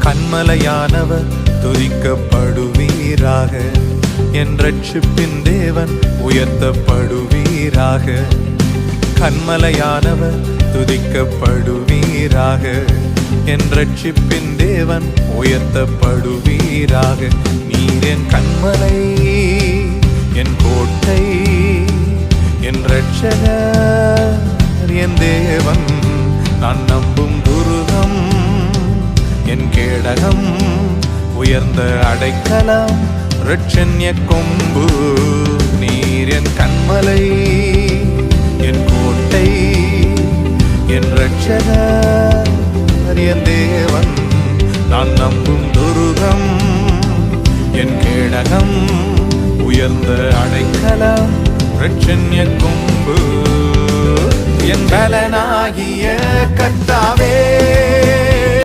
கன்மலையானவர் துதிக்கப்படுவீராக. என் ரட்சிப்பின் தேவன் உயர்த்தப்படுவீராக. கன்மலையானவர் துதிக்கப்படுவீராக. என் ரட்சிப்பின் தேவன் உயர்த்தப்படுவீராக. நீர் என் கன்மலை, என் கோட்டை, என் ரட்சகர், என் தேவன், நான் நம்பும் துருகம், என் கேடகம், உயர்ந்த அடைக்கலம், ரட்சண்ய கொம்பு. நீர் என் கன்மலை, என் கோட்டை, என் ரட்சகர், என் தேவன், நான் நம்பும் துருகம், என் கேடகம், உயர்ந்த அடைக்கலம், ரட்சண்ய கொம்பு. என் பலனாகிய கர்த்தாவே,